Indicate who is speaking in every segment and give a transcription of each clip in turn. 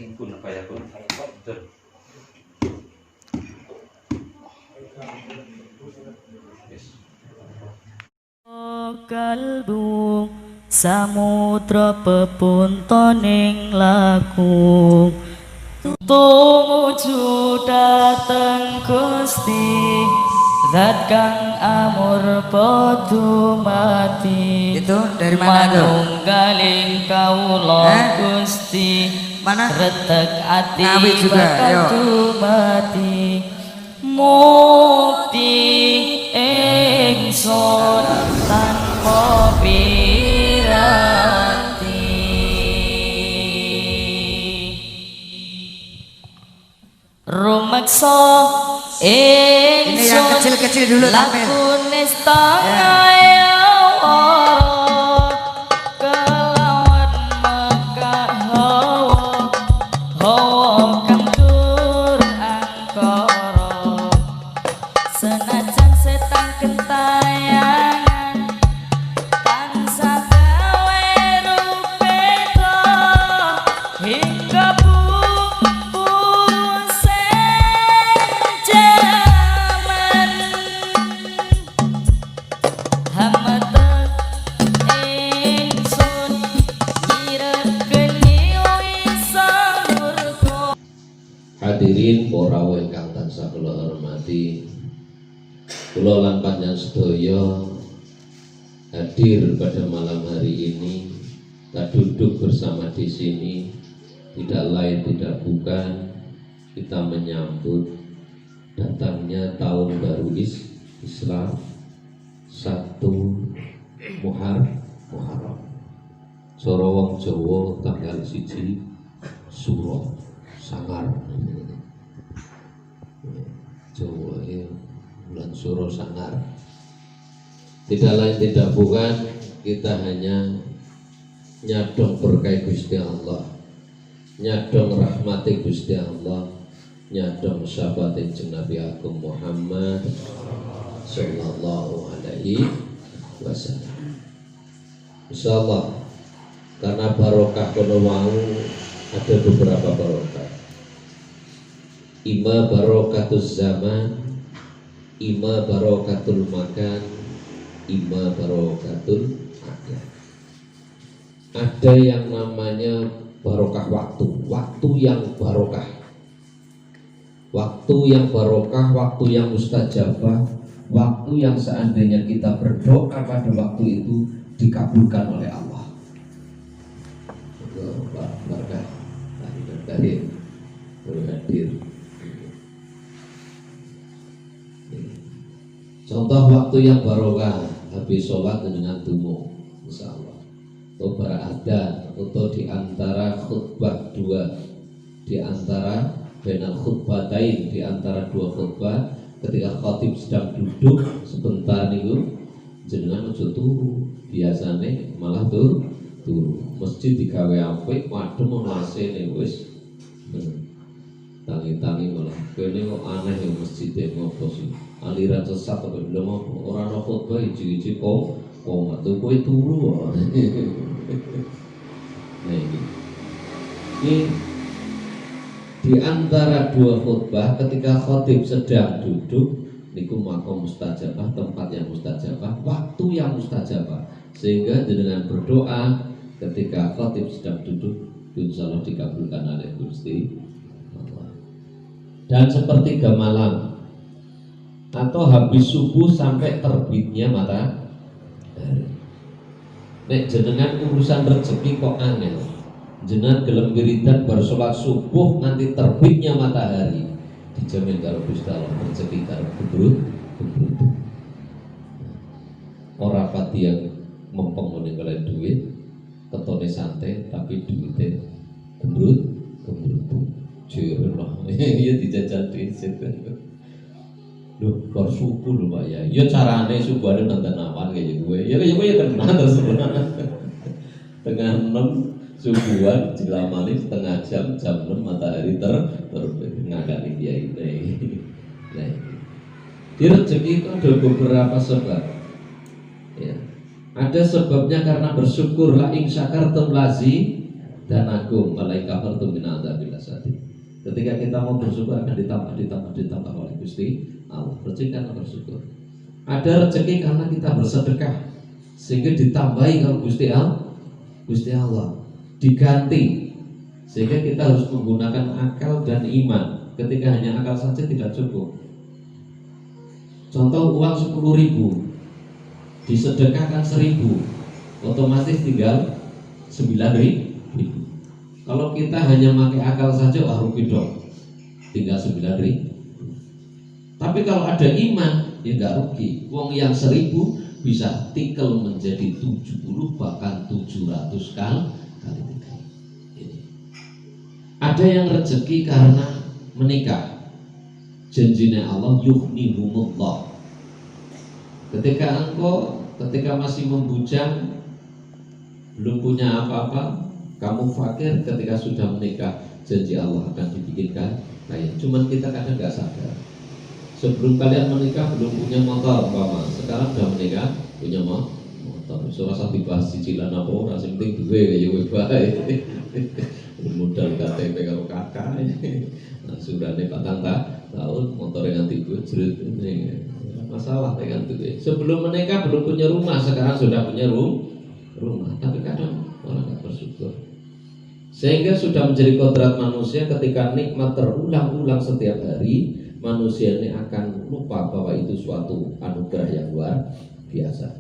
Speaker 1: kun fayakun. Betul. Yes.
Speaker 2: Kalbu samudra pepuntoning laku tumuju dateng Gusti zat kang amur podo mati.
Speaker 3: Itu dari mana tuh?
Speaker 2: Manunggaling kawula Gusti
Speaker 3: Mana?
Speaker 2: retek ati
Speaker 3: Ngawi juga, ayo.
Speaker 2: mati mukti ingsun tanpa piranti. Rumeksa
Speaker 3: Ini yang
Speaker 2: ingsun
Speaker 3: kecil-kecil dulu tampil.
Speaker 2: lakune setengah awara kelawan Mekah hawa kang tur angkara senajan setan kentayangan tansah gawe rupeta hingga jaman hamatek ingsun nyirepkeni wisa murka.
Speaker 4: Hadirin para rawuh ingkang tansah kula hormati, kula lan panjenengan sedaya hadir pada malam hari ini. Kita duduk bersama di sini tidak lain tidak bukan kita menyambut datangnya tahun baru Islam 1 Muharram. Cara wong Jawa tanggal 1 Suro Sangar. Jawa ya bulan Suro Sangar. Tidak lain tidak bukan kita hanya nyadong berkah Gusti Allah, nyadong rahmati Gusti Allah, nyadong syafaat Nabi Agung Muhammad sallallahu alaihi wasallam. Insyaallah karena barokah kono wau ada beberapa barokah. Ima barokatuz zaman, ima barokatul makan, ima barokatul adat. Ada yang namanya barokah waktu yang barokah, waktu yang barokah, waktu yang mustajabah, waktu yang seandainya kita berdoa pada waktu itu dikabulkan oleh Allah. Barokah tadi berhadir. Contoh waktu yang barokah, habis sholat dengan tumu, insya Allah. Atau berada atau di antara khutbah dua, di antara benal khutbatain, di antara dua khutbah, ketika khatib sedang duduk sebentar niku jenengan ojo turu, biasane malah turu. Masjid digawe apik, madhem ana AC-ne wis tangi-tangi malah kene kok aneh ya masjid ngopo sih, aliran sesat apa belum apa ora ana khutbah iji-iji kok tuh kowe turu. Nah ini di antara dua khutbah ketika khatib sedang duduk niku makom mustajabah, tempat yang mustajabah, waktu yang mustajabah, sehingga dengan berdoa ketika khatib sedang duduk insyaallah dikabulkan oleh Gusti Allah. Dan sepertiga malam atau habis subuh sampai terbitnya matahari. Nek jenengan urusan rezeki kok aneh, jenengan gelem wiridan bar sholat subuh nanti terbitnya matahari, dijamin karo Gusti Allah rezeki karo gebrut. Ora pati yang mempengone oleh duit, ketone santai tapi duitnya gebrut. Jero lah, iya dijajal duit sebenarnya. Loh, bar subuh lho Pak ya. Ya carane subuhane nonton awan kayak gue. Ya kayak gue ya kena terus tengah 6 subuhan dilamani setengah jam, jam 6 matahari terbit ngakali dia ini. Nah, di rezeki itu ada beberapa sebab. Ya. Ada sebabnya karena bersyukur, la ing syakartum lazi dan agung, malaikat kafartum min adzabillah. Ketika kita mau bersyukur akan ditambah oleh Gusti Allah. Rezeki karena bersyukur. Ada rezeki karena kita bersedekah sehingga ditambahi kalau Gusti Allah diganti, sehingga kita harus menggunakan akal dan iman. Ketika hanya akal saja tidak cukup. Contoh uang 10.000 disedekahkan 1.000, otomatis tinggal 9.000. Kalau kita hanya pakai akal saja, wah rugi dong, tinggal 9.000. Tapi kalau ada iman, ya nggak rugi. Uang yang 1.000 bisa tikel menjadi 70 bahkan 700 kali lipat. Ada yang rezeki karena menikah. Janjinya Allah yuhnihumullah. Ketika masih membujang, belum punya apa-apa, kamu fakir, ketika sudah menikah, janji Allah akan dibikinkan kaya. Cuman kita kadang nggak sadar. Sebelum kalian menikah belum punya motor, Mama. Sekarang sudah menikah punya motor. Serasa dibahas cicilan apa ora sing penting duwe ya wis bae. Modal KTP karo kakak. Nah, surane 4 tahun motornya nanti gue jerit ini. Masalah dengan duit. Sebelum menikah belum punya rumah, sekarang sudah punya rumah. Tapi kadang orang nggak bersyukur. Sehingga sudah menjadi kodrat manusia ketika nikmat terulang-ulang setiap hari, manusia ini akan lupa bahwa itu suatu anugerah yang luar biasa.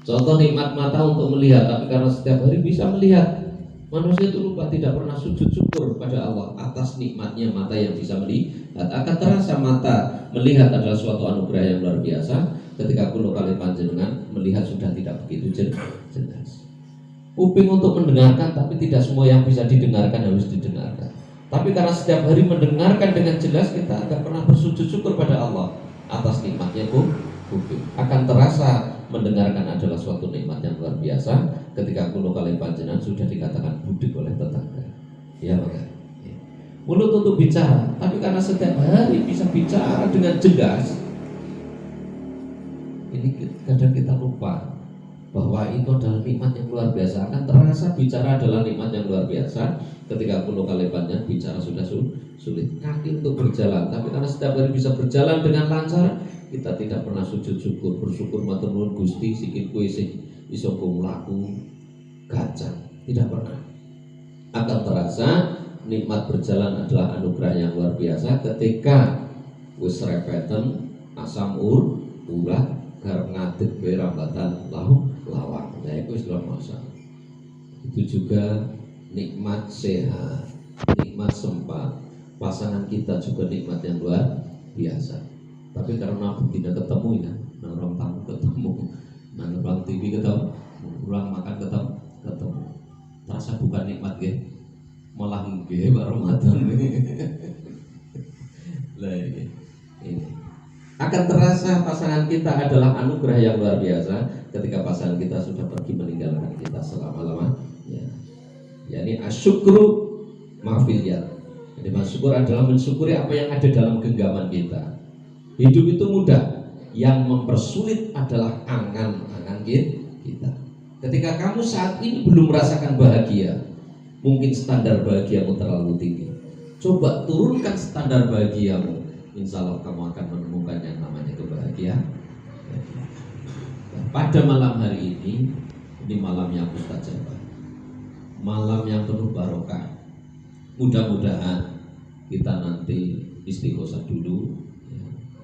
Speaker 4: Contoh nikmat mata untuk melihat, tapi karena setiap hari bisa melihat, manusia itu lupa, tidak pernah sujud syukur pada Allah atas nikmatnya mata yang bisa melihat. Akan terasa mata melihat adalah suatu anugerah yang luar biasa ketika kulo kali panjenengan melihat sudah tidak begitu jelas. Kuping untuk mendengarkan, tapi tidak semua yang bisa didengarkan harus didengarkan. Tapi karena setiap hari mendengarkan dengan jelas, kita akan pernah bersujud syukur pada Allah atas nikmatnya kuping. Akan terasa mendengarkan adalah suatu nikmat yang luar biasa ketika kulo kali panjenengan sudah dikatakan budik oleh tetangga. Ya maka mulut untuk bicara, tapi karena setiap hari bisa bicara dengan jelas, ini kadang kita lupa bahwa itu adalah nikmat yang luar biasa. Akan terasa bicara adalah nikmat yang luar biasa ketika kulo kali panjenengan bicara sudah sulit. Kaki untuk berjalan, tapi karena setiap hari bisa berjalan dengan lancar, kita tidak pernah sujud syukur, bersyukur matur nuwun Gusti sikit kowe sing iso mlaku gacang. Tidak pernah. Akan terasa nikmat berjalan adalah anugerah yang luar biasa ketika wis repeten asam urat garap ngadeg wae rambatan lawang. Nah itu wis luar biasa. Itu juga nikmat sehat, nikmat sempat. Pasangan kita juga nikmat yang luar biasa. Tapi karena tidak ketemu ya, orang tamu ketemu, orang TV ketemu, orang makan ketemu, terasa bukan nikmat ya, malah nggih Ramadan lah ini. Akan terasa pasangan kita adalah anugerah yang luar biasa ketika pasangan kita sudah pergi meninggalkan kita selama-lamanya. Yani asyukru ma'filiyat. Jadi bersyukur adalah mensyukuri apa yang ada dalam genggaman kita. Hidup itu mudah, yang mempersulit adalah angan-angan kita. Ketika kamu saat ini belum merasakan bahagia, mungkin standar bahagiamu terlalu tinggi. Coba turunkan standar bahagiamu, insya Allah kamu akan menemukan yang namanya kebahagiaan. Pada malam hari ini malam yang mustajabah, malam yang penuh barokah. Mudah-mudahan kita nanti istighosah dulu.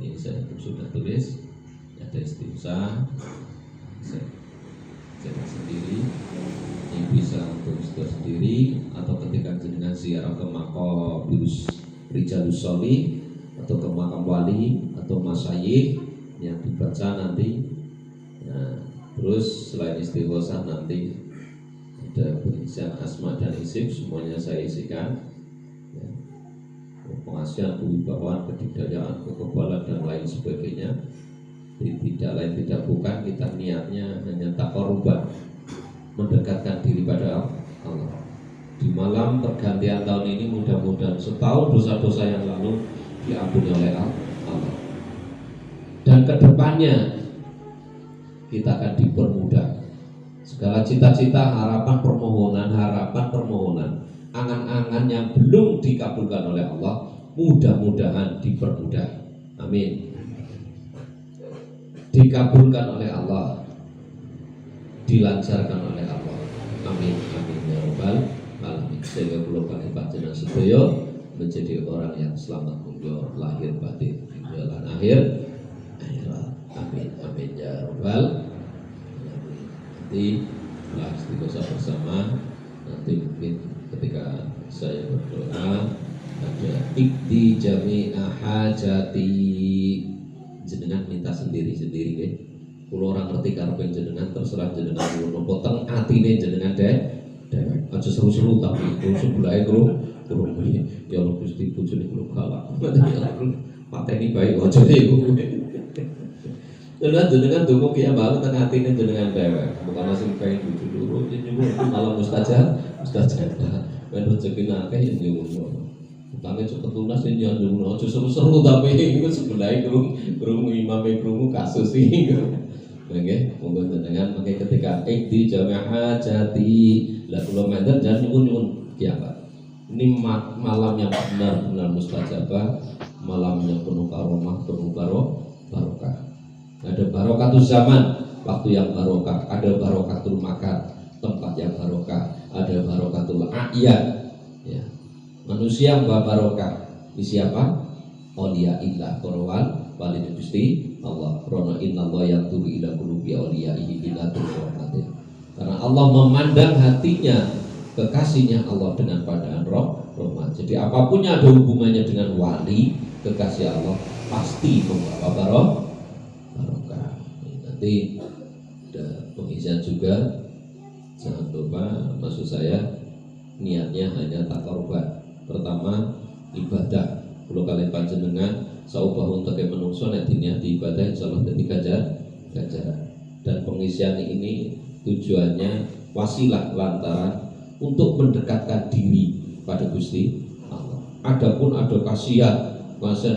Speaker 4: Ini saya sudah tulis, ada istighosah, saya sendiri, yang bisa untuk istighosah sendiri, atau ketika jenengan ziarah ke makam Rijalus Sholi atau ke makam wali atau masyayikh yang dibaca nanti. Nah, terus selain istighosah nanti ada pengisian asma dan isim, semuanya saya isikan. Pengasihan, kewibawaan, kedikdayaan, kekebalan dan lain sebagainya. Tidak lain tidak bukan kita niatnya hanya taqarruban, mendekatkan diri pada Allah. Di malam pergantian tahun ini mudah-mudahan setahun dosa-dosa yang lalu diampuni oleh Allah. Dan kedepannya kita akan dipermudah segala cita-cita, harapan permohonan angan-angan yang belum dikabulkan oleh Allah mudah-mudahan dipermudah. Amin. Dikabulkan oleh Allah, dilancarkan oleh Allah. Amin amin ya rabbal alamin. Sehingga kula kaliyan panjenengan sedaya menjadi orang yang selamat mulia lahir batin dunia lan akhir akhirat. Amin amin ya rabbal alamin. Nanti setelah istighosah bersama, nanti mungkin ketika saya berdoa ada ikti jami'a hajati, jenengan minta sendiri-sendiri nggih. Kula ora ngerti karepe jenengan, terserah jenengan napa teng atine jenengan dewek. Aja seru-seru tapi sebulahe kru ya Allah Gusti bojone kula galak. Mateni bae aja niku. Jenengan donga ki ambal teng atine jenengan dewek. Bukan sing pengen bojo loro nyuwun malah mustajab. Ben rezeki akeh ya nyuwun. Utangnya cepet lunas ini yang nyuwun aja seru-seru tapi iku sebelahe krungu imame krungu kasus iki. Oke, monggo jenengan mengke ketika di jamaah jati la kula menten jan nyuwun kiamat. Ini malam yang benar-benar mustajabah, malam yang penuh karomah, penuh barokah. Ada barokatul zaman, waktu yang barokah, ada barokatul makan, tempat yang barokah, ada barokatul a'yan. Ya. Manusia yang barokah. Ini siapa? Aulia illah korwan walid Gusti Allah. Rono innallaha yaturu ila qulubi auliyaihi ila turqatin. Karena Allah memandang hatinya kekasihnya Allah dengan pandang rahmat. Jadi apapun yang ada hubungannya dengan wali kekasih Allah pasti membawa barokah. Nanti ada pengisian juga. Jangan lupa, maksud saya niatnya hanya takarruban. Pertama ibadah. Kalau kalian panjenengan saubah untuk menungso nanti niat ibadah insyaallah dadi ganjaran. Dan pengisian ini tujuannya wasilah lantaran untuk mendekatkan diri pada Gusti Allah. Adapun ada kasihan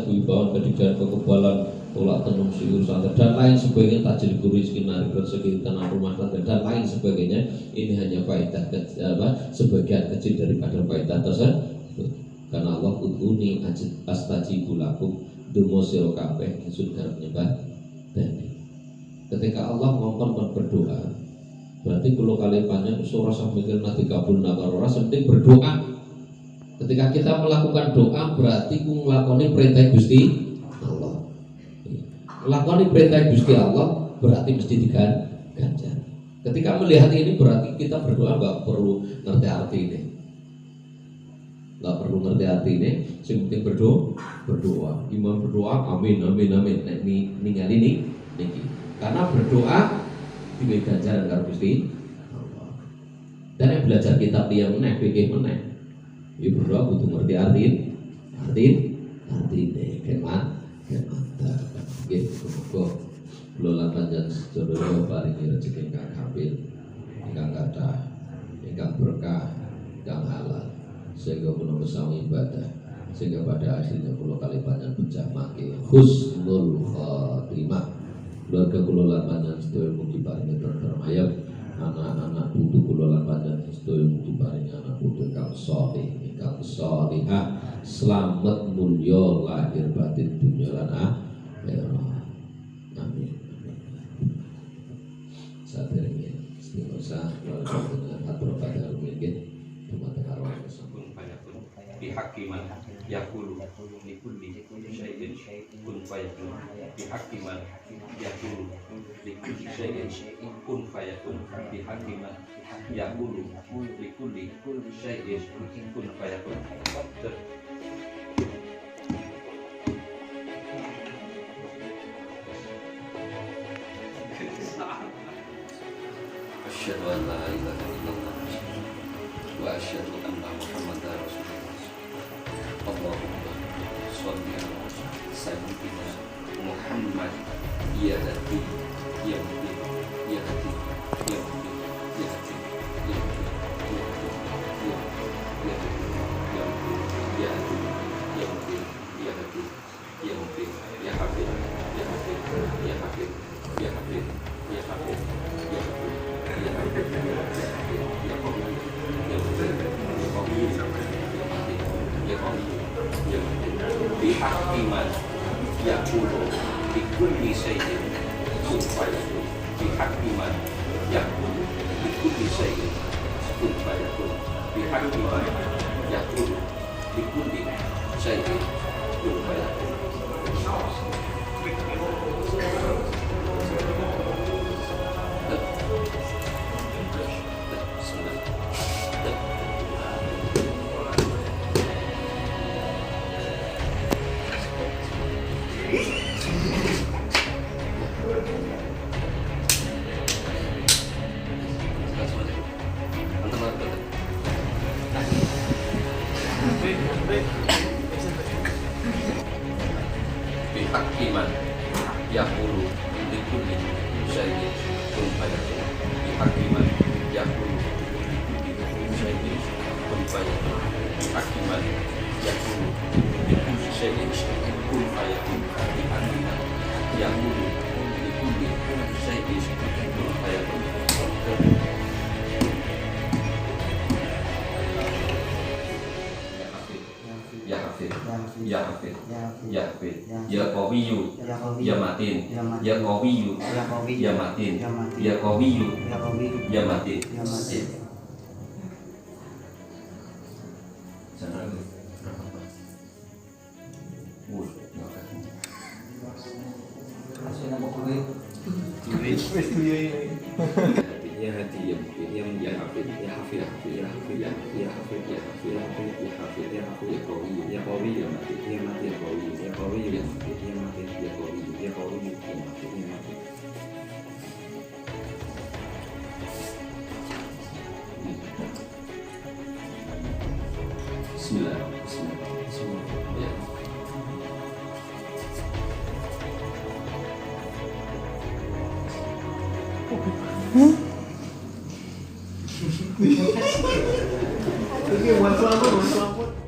Speaker 4: wibawan kedidikan kekebalan tolak tenung siur santet dan lain sebagainya, tajil rezeki narik rezeki tanah rumah tangga dan lain sebagainya, ini hanya faedah sebagian kecil daripada faedah tersebut. Karena Allah udhuni astajibu lakum dumo sira kabeh ingsun garap nyembah dene. Ketika Allah ngongkon berdoa, berarti kalau kalian panjang surah sampai mikir nanti kabul nakarora penting berdoa. Ketika kita melakukan doa berarti nglakoni perintah Gusti Allah. Nglakoni perintah Gusti Allah berarti mesti diganjar. Ketika melihat ini berarti kita berdoa nggak perlu ngerti arti ini. Nggak perlu ngerti arti ini, yang penting berdoa. Imam berdoa, amin. Nek ningali niki. Karena berdoa diwe ganjaran karo Gusti Allah. Dan yang belajar kitab yang meneh, fikih meneh. Ya berdoa butuh ngerti arti ini. Kemat. Nggih, muga kula panjenengan sedaya paringi rezeki ingkang kapil, ingkang kathah, ingkang berkah, ingkang halal. Sehingga kula bersama ibadah, sehingga pada akhirnya kula kali panjang pecah maki husnul khatimah. Keluarga kula lan panjang sedaya mugi paringi termayap, anak-anak putu kula lan panjang sedaya mugi paringi anak putu kang saleh, kang salihah, selamat mulya lahir batin dunya lan akhirat. Amin. Saderenge istighosah dengan atur pada rumiyin dumateng arwah
Speaker 1: bihakiman yakulu likulli syai'in kun fayakun bihakiman yakulu likulli syai'in kun fayakun bihakiman yakulu likulli syai'in kun fayakun. Asyhadu an la ilaha illallah wa asyhadu anna Muhammadar Rasulullah. Allahumma sholli ala sayyidina Muhammad ya hadi ya hadi ya hadi ya hadi ya hadi ya hadi ya hadi ya hadi ya hadi ya hadi ya hadi ya hadi ya hafid ya hafid ya hafid ya hafid ya hafid ya hafid ya hafid ya hafid ya hafid ya hafid ya hafid ya hafid قوي يا متين بحق من يقول بكل شيء كن فيكون بحق من يقول بكل شيء كن فيكون بحق من يقول بكل شيء كن فيكون بحق من يقول لكل شيء كن فيكون بحق من يقول لكل شيء كن فيكون بحق من يقول لكل شيء كن فيكون بحق من يقول لكل شيء كن فيكون Ya Hafid, Ya Hafid, Ya Hafid, Ya Qawiyu, Ya Matin, Ya Qawiyu, Ya Matin, Ya Qawiyu, Ya Matin. Ya hati ya mungkin ya hafid ya hafid ya hafid ya hafid ya hafid ya hafid ya hafid ya hafid ya hafid ya qawi ya qawi ya mati ya mati ya qawi ya qawi ya mati ya mati ya qawi ya qawi ya mati ya mati. Bismillah Bismillah Bismillah ya.
Speaker 5: Ini buat selamat.